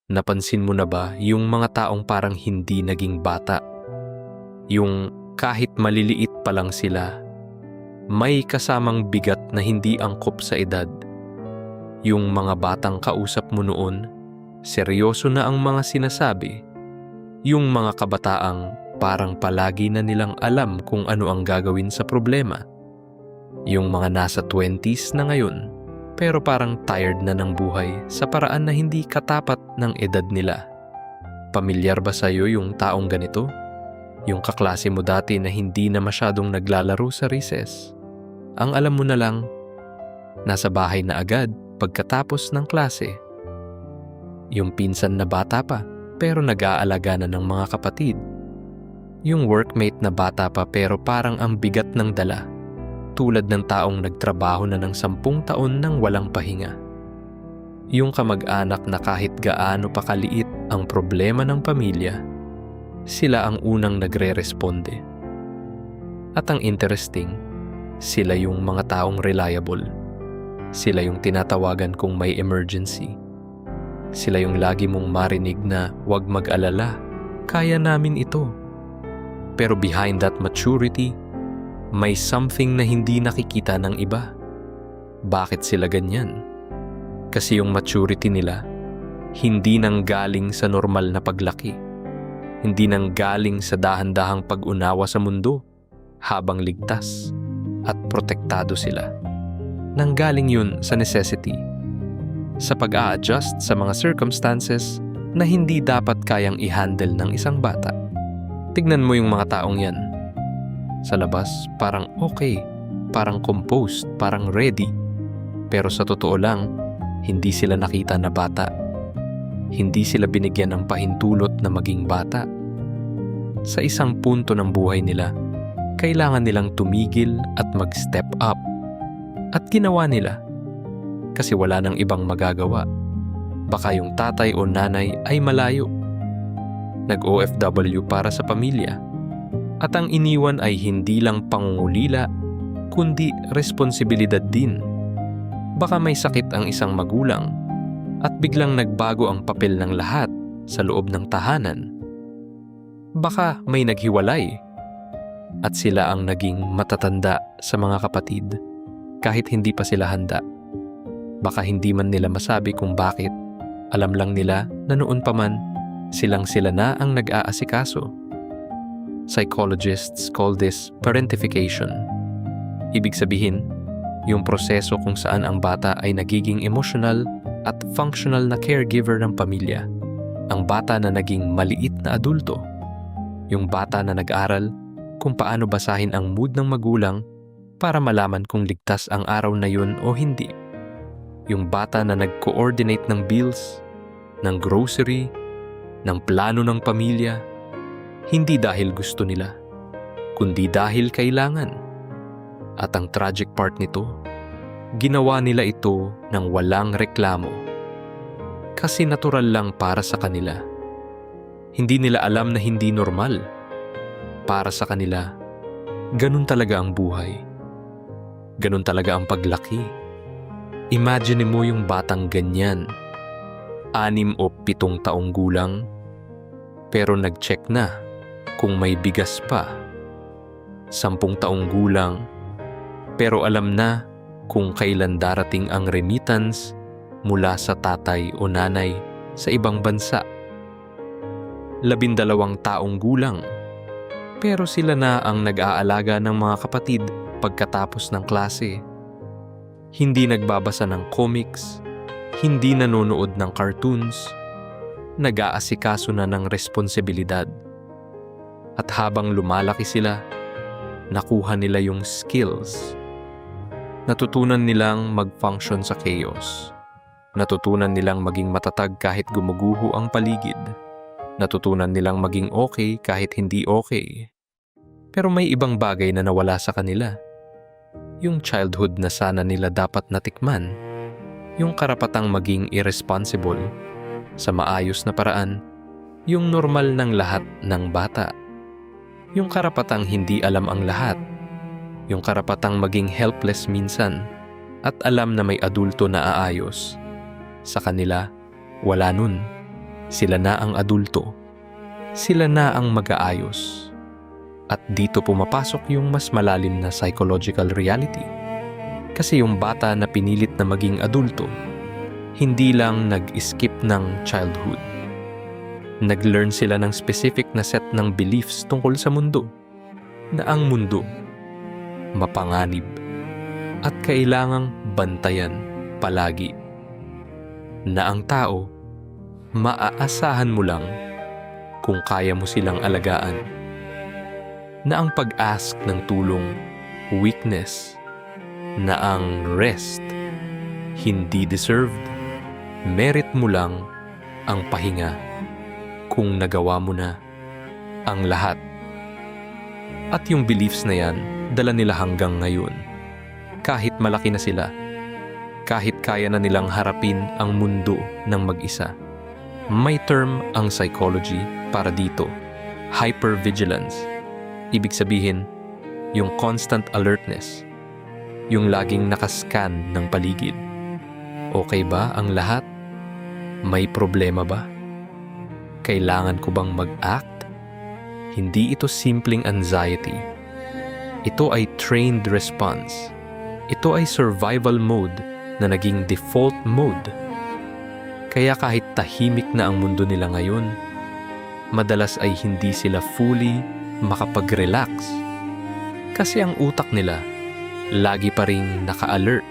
Napansin mo na ba yung mga taong parang hindi naging bata? Yung kahit maliliit pa lang sila, may kasamang bigat na hindi angkop sa edad. Yung mga batang kausap mo noon, seryoso na ang mga sinasabi. Yung mga kabataang parang palagi na nilang alam kung ano ang gagawin sa problema. Yung mga nasa 20s na ngayon, pero parang tired na ng buhay sa paraan na hindi katapat ng edad nila. Pamilyar ba sa'yo yung taong ganito? Yung kaklase mo dati na hindi na masyadong naglalaro sa recess? Ang alam mo na lang, nasa bahay na agad pagkatapos ng klase. Yung pinsan na bata pa pero nag-aalaga na ng mga kapatid. Yung workmate na bata pa pero parang ang bigat ng dala. Tulad ng taong nagtrabaho na ng 10 taon nang walang pahinga. Yung kamag-anak na kahit gaano pa kaliit ang problema ng pamilya, sila ang unang nagre-responde. At ang interesting, sila yung mga taong reliable. Sila yung tinatawagan kung may emergency. Sila yung lagi mong marinig na huwag mag-alala, kaya namin ito. Pero behind that maturity, may something na hindi nakikita ng iba. Bakit sila ganyan? Kasi yung maturity nila, hindi nang galing sa normal na paglaki. Hindi nang galing sa dahan-dahang pag-unawa sa mundo habang ligtas at protektado sila. Nanggaling yun sa necessity. Sa pag-a-adjust sa mga circumstances na hindi dapat kayang i-handle ng isang bata. Tignan mo yung mga taong yan. Sa labas, parang okay, parang composed, parang ready. Pero sa totoo lang, hindi sila nakita na bata. Hindi sila binigyan ng pahintulot na maging bata. Sa isang punto ng buhay nila, kailangan nilang tumigil at mag-step up. At ginawa nila. Kasi wala nang ibang magagawa. Baka yung tatay o nanay ay malayo. Nag-OFW para sa pamilya. At ang iniwan ay hindi lang pangungulila, kundi responsibilidad din. Baka may sakit ang isang magulang at biglang nagbago ang papel ng lahat sa loob ng tahanan. Baka may naghiwalay at sila ang naging matatanda sa mga kapatid kahit hindi pa sila handa. Baka hindi man nila masabi kung bakit. Alam lang nila na noon pa man, silang-sila na ang nag-aasikaso. Psychologists call this parentification. Ibig sabihin, yung proseso kung saan ang bata ay nagiging emotional at functional na caregiver ng pamilya. Ang bata na naging maliit na adulto. Yung bata na nag-aral kung paano basahin ang mood ng magulang para malaman kung ligtas ang araw na yun o hindi. Yung bata na nag-coordinate ng bills, ng grocery, ng plano ng pamilya, hindi dahil gusto nila, kundi dahil kailangan. At ang tragic part nito, ginawa nila ito ng walang reklamo. Kasi natural lang para sa kanila. Hindi nila alam na hindi normal. Para sa kanila, ganun talaga ang buhay. Ganun talaga ang paglaki. Imagine mo yung batang ganyan, 6 o 7 taong gulang, pero nag-check na kung may bigas pa. 10 taong gulang, pero alam na kung kailan darating ang remittance mula sa tatay o nanay sa ibang bansa. 12 taong gulang, pero sila na ang nag-aalaga ng mga kapatid pagkatapos ng klase. Hindi nagbabasa ng comics, hindi nanonood ng cartoons, nag-aasikaso na ng responsibilidad. At habang lumalaki sila, nakuha nila yung skills. Natutunan nilang mag-function sa chaos. Natutunan nilang maging matatag kahit gumuguho ang paligid. Natutunan nilang maging okay kahit hindi okay. Pero may ibang bagay na nawala sa kanila. Yung childhood na sana nila dapat natikman. Yung karapatang maging irresponsible sa maayos na paraan. Yung normal ng lahat ng bata. Yung karapatang hindi alam ang lahat. Yung karapatang maging helpless minsan at alam na may adulto na aayos. Sa kanila, wala nun. Sila na ang adulto. Sila na ang mag-aayos. At dito pumapasok yung mas malalim na psychological reality. Kasi yung bata na pinilit na maging adulto, hindi lang nag-skip ng childhood. Nag-learn sila ng specific na set ng beliefs tungkol sa mundo. Na ang mundo, mapanganib, at kailangang bantayan palagi. Na ang tao, maaasahan mo lang kung kaya mo silang alagaan. Na ang pag-ask ng tulong, weakness. Na ang rest, hindi deserved. Merit mo lang ang pahinga kung nagawa mo na ang lahat. At yung beliefs na yan, dala nila hanggang ngayon. Kahit malaki na sila, kahit kaya na nilang harapin ang mundo ng mag-isa. May term ang psychology para dito, hypervigilance. Ibig sabihin, yung constant alertness, yung laging nakascan ng paligid. Okay ba ang lahat? May problema ba? Kailangan ko bang mag-act? Hindi ito simpleng anxiety. Ito ay trained response. Ito ay survival mode na naging default mode. Kaya kahit tahimik na ang mundo nila ngayon, madalas ay hindi sila fully makapag-relax. Kasi ang utak nila, lagi pa ring naka-alert.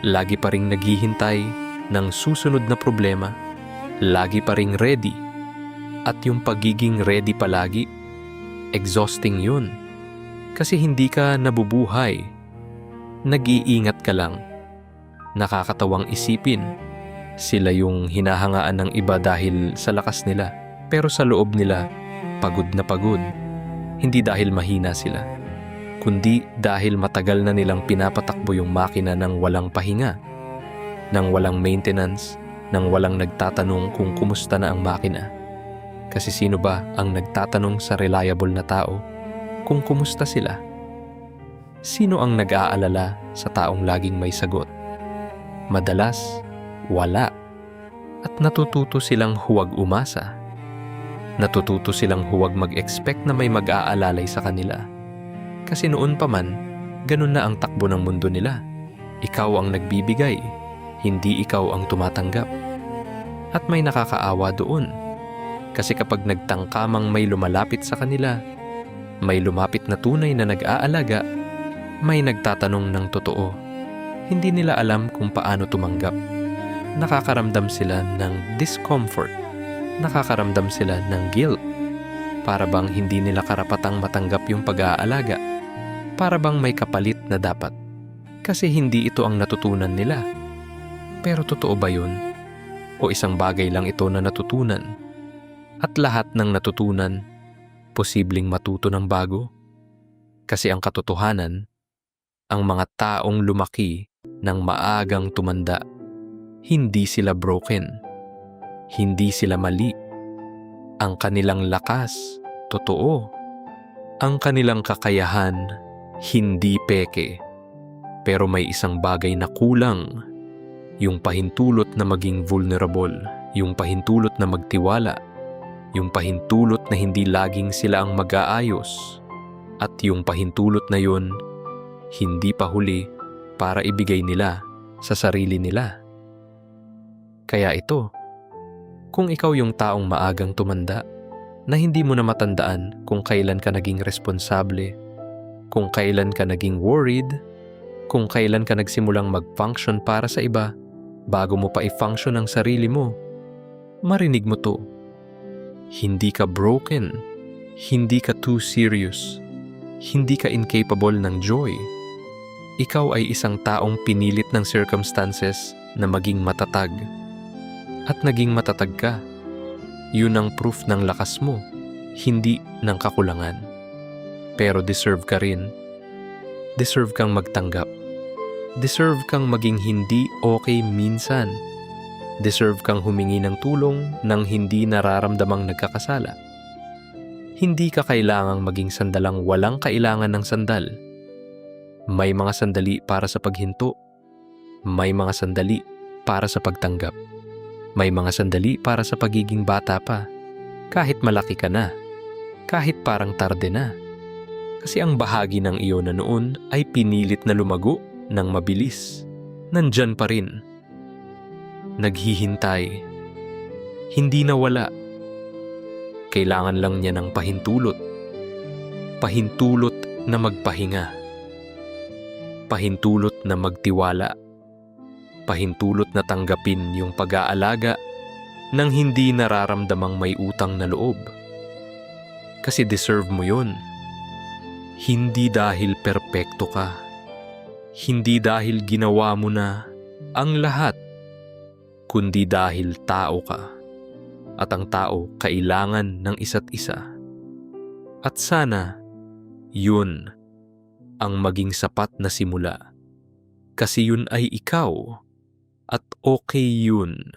Lagi pa ring naghihintay ng susunod na problema. Lagi pa ring ready. At yung pagiging ready palagi, exhausting yun. Kasi hindi ka nabubuhay. Nag-iingat ka lang. Nakakatawang isipin. Sila yung hinahangaan ng iba dahil sa lakas nila. Pero sa loob nila, pagod na pagod. Hindi dahil mahina sila, kundi dahil matagal na nilang pinapatakbo yung makina ng walang pahinga, ng walang maintenance, ng walang nagtatanong kung kumusta na ang makina. Kasi sino ba ang nagtatanong sa reliable na tao kung kumusta sila? Sino ang nag-aalala sa taong laging may sagot? Madalas, wala. At natututo silang huwag umasa. Natututo silang huwag mag-expect na may mag-aalalay sa kanila. Kasi noon pa man, ganun na ang takbo ng mundo nila. Ikaw ang nagbibigay, hindi ikaw ang tumatanggap. At may nakakaawa doon. Kasi kapag nagtangkamang may lumalapit sa kanila, may lumapit na tunay na nag-aalaga, may nagtatanong ng totoo. Hindi nila alam kung paano tumanggap. Nakakaramdam sila ng discomfort. Nakakaramdam sila ng guilt. Para bang hindi nila karapatang matanggap yung pag-aalaga. Para bang may kapalit na dapat. Kasi hindi ito ang natutunan nila. Pero totoo ba yun? O isang bagay lang ito na natutunan? At lahat ng natutunan, posibleng matuto ng bago? Kasi ang katotohanan, ang mga taong lumaki ng maagang tumanda, hindi sila broken. Hindi sila mali. Ang kanilang lakas, totoo. Ang kanilang kakayahan, hindi peke. Pero may isang bagay na kulang. Yung pahintulot na maging vulnerable. Yung pahintulot na magtiwala. Yung pahintulot na hindi laging sila ang mag-aayos. At yung pahintulot na yun, hindi pa huli para ibigay nila sa sarili nila. Kaya ito, kung ikaw yung taong maagang tumanda, na hindi mo na matandaan kung kailan ka naging responsable, kung kailan ka naging worried, kung kailan ka nagsimulang mag-function para sa iba, bago mo pa i-function ang sarili mo, marinig mo to. Hindi ka broken, hindi ka too serious, hindi ka incapable ng joy. Ikaw ay isang taong pinilit ng circumstances na maging matatag. At naging matatag ka. Yun ang proof ng lakas mo, hindi ng kakulangan. Pero deserve ka rin. Deserve kang magtanggap. Deserve kang maging hindi okay minsan. Deserve kang humingi ng tulong nang hindi nararamdamang nagkakasala. Hindi ka kailangang maging sandalang walang kailangan ng sandal. May mga sandali para sa paghinto. May mga sandali para sa pagtanggap. May mga sandali para sa pagiging bata pa, kahit malaki ka na, kahit parang tarde na. Kasi ang bahagi ng iyo na noon ay pinilit na lumago ng mabilis. Nandyan pa rin. Naghihintay. Hindi nawala. Kailangan lang niya ng pahintulot. Pahintulot na magpahinga. Pahintulot na magtiwala. Pahintulot na tanggapin yung pag-aalaga nang hindi nararamdamang may utang na loob. Kasi deserve mo yun. Hindi dahil perpekto ka. Hindi dahil ginawa mo na ang lahat. Kundi dahil tao ka. At ang tao kailangan ng isa't isa. At sana, yun ang maging sapat na simula. Kasi yun ay ikaw. At okay yun.